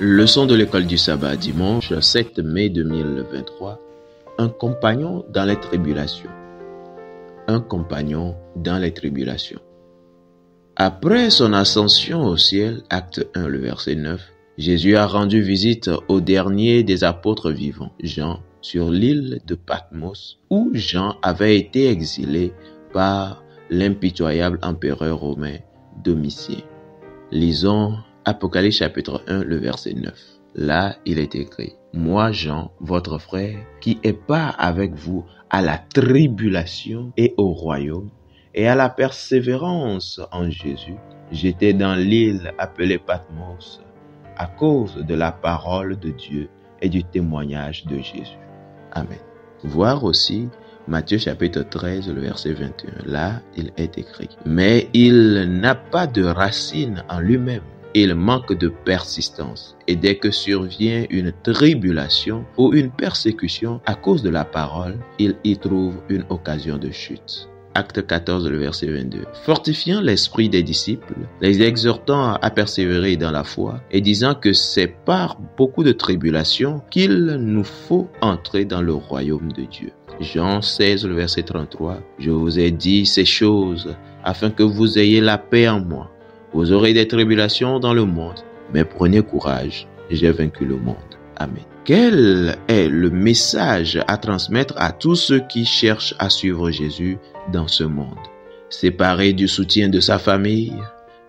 Leçon de l'école du sabbat, dimanche 7 mai 2023. Un compagnon dans les tribulations. Un compagnon dans les tribulations. Après son ascension au ciel, acte 1, le verset 9, Jésus a rendu visite au dernier des apôtres vivants, Jean, sur l'île de Patmos, où Jean avait été exilé par l'impitoyable empereur romain Domitien. Lisons Apocalypse chapitre 1, le verset 9. Là, il est écrit: Moi, Jean, votre frère, qui est part avec vous à la tribulation et au royaume, et à la persévérance en Jésus, j'étais dans l'île appelée Patmos, à cause de la parole de Dieu et du témoignage de Jésus. Amen. Voir aussi Matthieu chapitre 13, le verset 21. Là, il est écrit: Mais il n'a pas de racine en lui-même. Il manque de persistance, et dès que survient une tribulation ou une persécution à cause de la parole, il y trouve une occasion de chute. Acte 14, le verset 22. Fortifiant l'esprit des disciples, les exhortant à persévérer dans la foi, et disant que c'est par beaucoup de tribulations qu'il nous faut entrer dans le royaume de Dieu. Jean 16, le verset 33. Je vous ai dit ces choses afin que vous ayez la paix en moi. Vous aurez des tribulations dans le monde, mais prenez courage, j'ai vaincu le monde. Amen. Quel est le message à transmettre à tous ceux qui cherchent à suivre Jésus dans ce monde? Séparé du soutien de sa famille,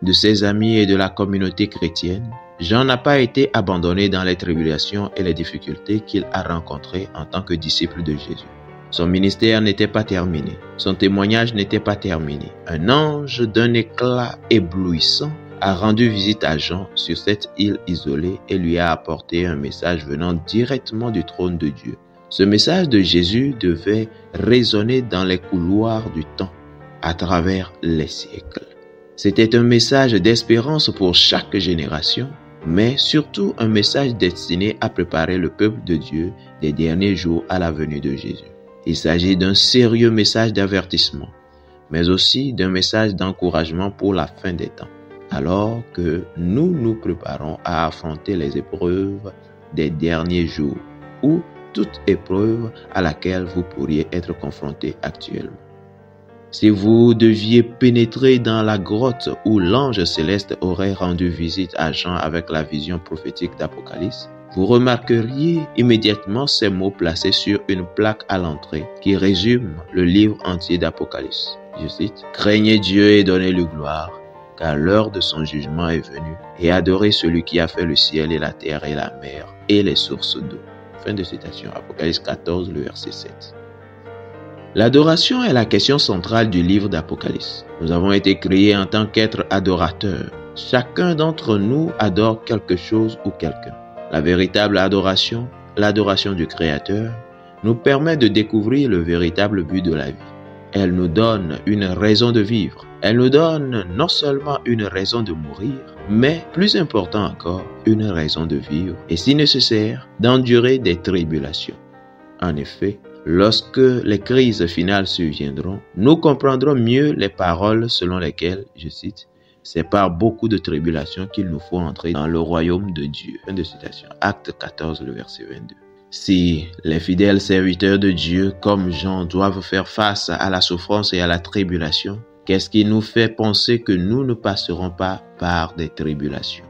de ses amis et de la communauté chrétienne, Jean n'a pas été abandonné dans les tribulations et les difficultés qu'il a rencontrées en tant que disciple de Jésus. Son ministère n'était pas terminé. Son témoignage n'était pas terminé. Un ange d'un éclat éblouissant a rendu visite à Jean sur cette île isolée et lui a apporté un message venant directement du trône de Dieu. Ce message de Jésus devait résonner dans les couloirs du temps, à travers les siècles. C'était un message d'espérance pour chaque génération, mais surtout un message destiné à préparer le peuple de Dieu des derniers jours à la venue de Jésus. Il s'agit d'un sérieux message d'avertissement, mais aussi d'un message d'encouragement pour la fin des temps, alors que nous nous préparons à affronter les épreuves des derniers jours ou toute épreuve à laquelle vous pourriez être confronté actuellement. Si vous deviez pénétrer dans la grotte où l'ange céleste aurait rendu visite à Jean avec la vision prophétique d'Apocalypse, vous remarqueriez immédiatement ces mots placés sur une plaque à l'entrée qui résume le livre entier d'Apocalypse. Je cite: « Craignez Dieu et donnez-lui gloire, car l'heure de son jugement est venue, et adorez celui qui a fait le ciel et la terre et la mer et les sources d'eau. » Fin de citation. Apocalypse 14, le verset 7. L'adoration est la question centrale du livre d'Apocalypse. Nous avons été créés en tant qu'êtres adorateurs. Chacun d'entre nous adore quelque chose ou quelqu'un. La véritable adoration, l'adoration du Créateur, nous permet de découvrir le véritable but de la vie. Elle nous donne une raison de vivre. Elle nous donne non seulement une raison de mourir, mais plus important encore, une raison de vivre et si nécessaire, d'endurer des tribulations. En effet, lorsque les crises finales surviendront, nous comprendrons mieux les paroles selon lesquelles, je cite, « C'est par beaucoup de tribulations qu'il nous faut entrer dans le royaume de Dieu. » Fin de citation. Acte 14, le verset 22. Si les fidèles serviteurs de Dieu, comme Jean, doivent faire face à la souffrance et à la tribulation, qu'est-ce qui nous fait penser que nous ne passerons pas par des tribulations?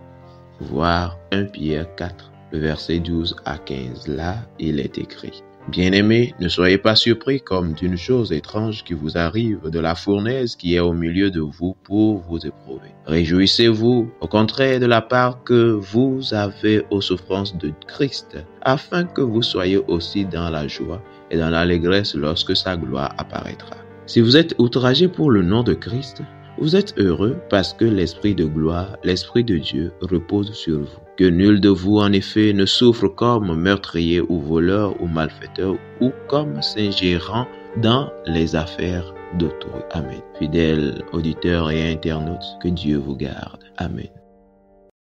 Voir 1 Pierre 4, le verset 12 à 15. Là, il est écrit: Bien-aimés, ne soyez pas surpris comme d'une chose étrange qui vous arrive de la fournaise qui est au milieu de vous pour vous éprouver. Réjouissez-vous, au contraire, de la part que vous avez aux souffrances de Christ, afin que vous soyez aussi dans la joie et dans l'allégresse lorsque sa gloire apparaîtra. Si vous êtes outragés pour le nom de Christ, vous êtes heureux parce que l'Esprit de gloire, l'Esprit de Dieu repose sur vous. Que nul de vous, en effet, ne souffre comme meurtrier ou voleur ou malfaiteur ou comme s'ingérant dans les affaires d'autrui. Amen. Fidèles auditeurs et internautes, que Dieu vous garde. Amen.